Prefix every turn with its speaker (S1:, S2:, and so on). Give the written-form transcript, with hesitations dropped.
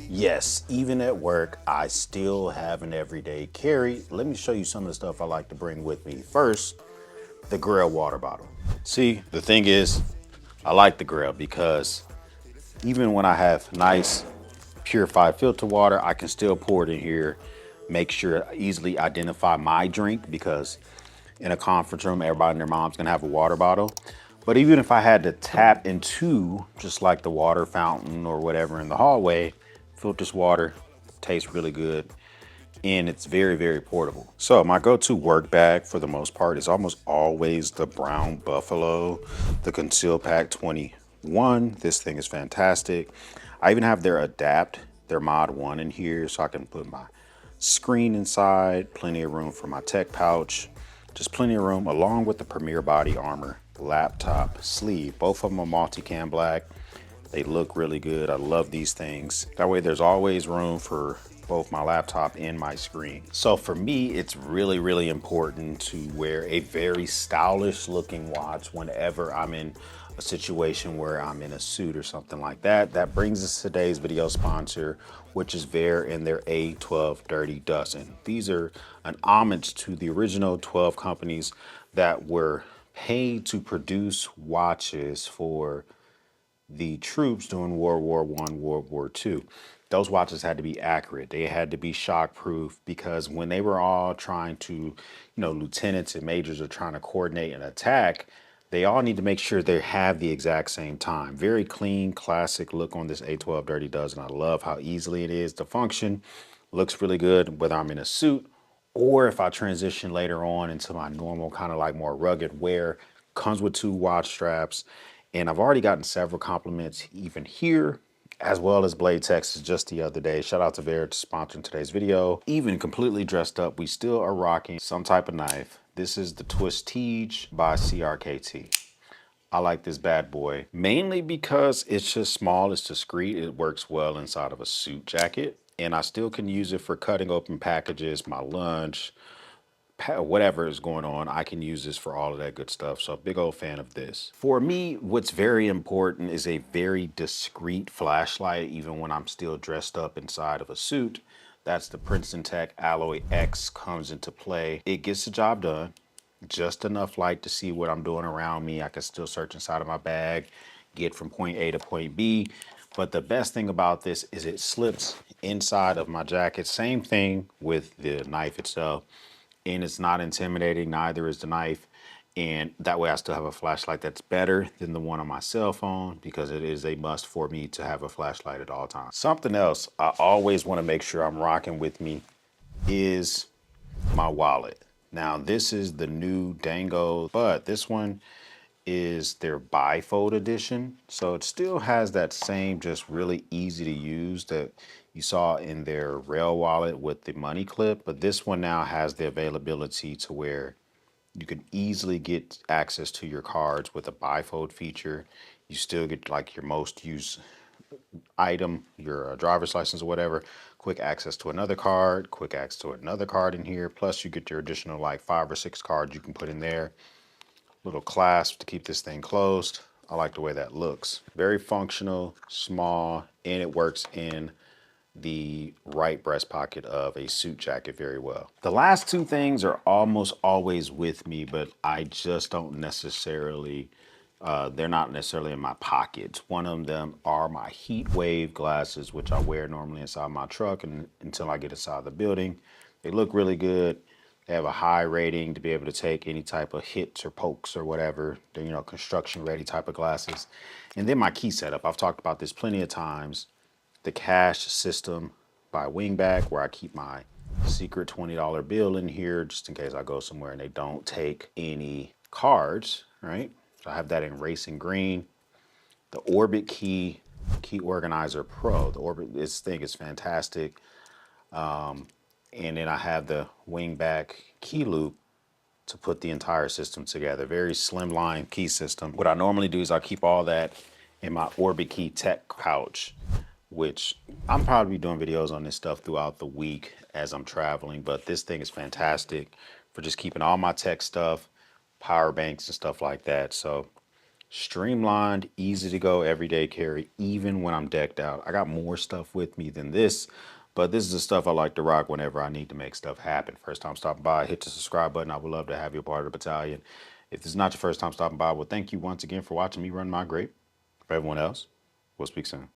S1: Yes, even at work, I still have an everyday carry. Let me show you some of the stuff I like to bring with me. First, the Grail water bottle. See, the thing is, I like the Grail because even when I have nice purified filter water, I can still pour it in here, make sure I easily identify my drink because in a conference room, everybody and their mom's gonna have a water bottle. But even if I had to tap into just like the water fountain or whatever in the hallway, filters water, tastes really good, and it's very, very portable. So my go-to work bag for the most part is almost always the brown Buffalo, the Conceal Pack 21. This thing is fantastic. I even have their Adapt, their Mod 1 in here so I can put my screen inside, plenty of room for my tech pouch, just plenty of room along with the Premier Body Armor laptop sleeve. Both of them are multicam black. They look really good. I love these things. That way there's always room for both my laptop and my screen. So for me, it's really, really important to wear a very stylish looking watch whenever I'm in a situation where I'm in a suit or something like that. That brings us to today's video sponsor, which is Veer and their A12 Dirty Dozen. These are an homage to the original 12 companies that were paid to produce watches for the troops during World War I, World War II. Those watches had to be accurate. They had to be shockproof because when they were all trying to, lieutenants and majors are trying to coordinate an attack, they all need to make sure they have the exact same time. Very clean, classic look on this A12 Dirty Dozen. I love how easily it is to function. Looks really good whether I'm in a suit or if I transition later on into my normal kind of like more rugged wear. Comes with 2 watch straps, and I've already gotten several compliments even here, as well as Blade Texas just the other day. Shout out to Veer to sponsoring today's video. Even completely dressed up, we still are rocking some type of knife. This is the Twistige by CRKT. I like this bad boy mainly because it's just small, it's discreet, it works well inside of a suit jacket, and I still can use it for cutting open packages, my lunch, whatever is going on. I can use this for all of that good stuff. So big old fan of this. For me, what's very important is a very discreet flashlight, even when I'm still dressed up inside of a suit. That's the Princeton Tech Alloy X comes into play. It gets the job done. Just enough light to see what I'm doing around me. I can still search inside of my bag, get from point A to point B. But the best thing about this is it slips inside of my jacket. Same thing with the knife itself. And it's not intimidating, neither is the knife. And that way I still have a flashlight that's better than the one on my cell phone because it is a must for me to have a flashlight at all times. Something else I always want to make sure I'm rocking with me is my wallet. Now this is the new Dango, but this one is their bifold edition. So it still has that same just really easy to use that you saw in their rail wallet with the money clip, but this one now has the availability to where you can easily get access to your cards with a bifold feature. You still get like your most used item, your driver's license or whatever, quick access to another card, quick access to another card in here. Plus you get your additional like 5 or 6 cards you can put in there. Little clasp to keep this thing closed. I like the way that looks. Very functional, small, and it works in the right breast pocket of a suit jacket very well. The last 2 things are almost always with me, but I just don't necessarily, they're not necessarily in my pockets. One of them are my heat wave glasses, which I wear normally inside my truck and until I get inside the building. They look really good. They have a high rating to be able to take any type of hits or pokes or whatever. They're, construction ready type of glasses. And then my key setup. I've talked about this plenty of times. The cash system by Wingback, where I keep my secret $20 bill in here just in case I go somewhere and they don't take any cards, right? So I have that in racing green. The Orbit Key Organizer Pro. This thing is fantastic. And then I have the Wingback key loop to put the entire system together. Very slimline key system. What I normally do is I keep all that in my Orbit Key Tech pouch, which I'm probably doing videos on this stuff throughout the week as I'm traveling, but this thing is fantastic for just keeping all my tech stuff, power banks and stuff like that. So Streamlined, easy to go, everyday carry, even when I'm decked out. I got more stuff with me than this, but this is the stuff I like to rock whenever I need to make stuff happen. First time stopping by, hit the subscribe button. I would love to have you a part of the battalion. If this is not your first time stopping by, well, thank you once again for watching me run my grape. For everyone else, we'll speak soon.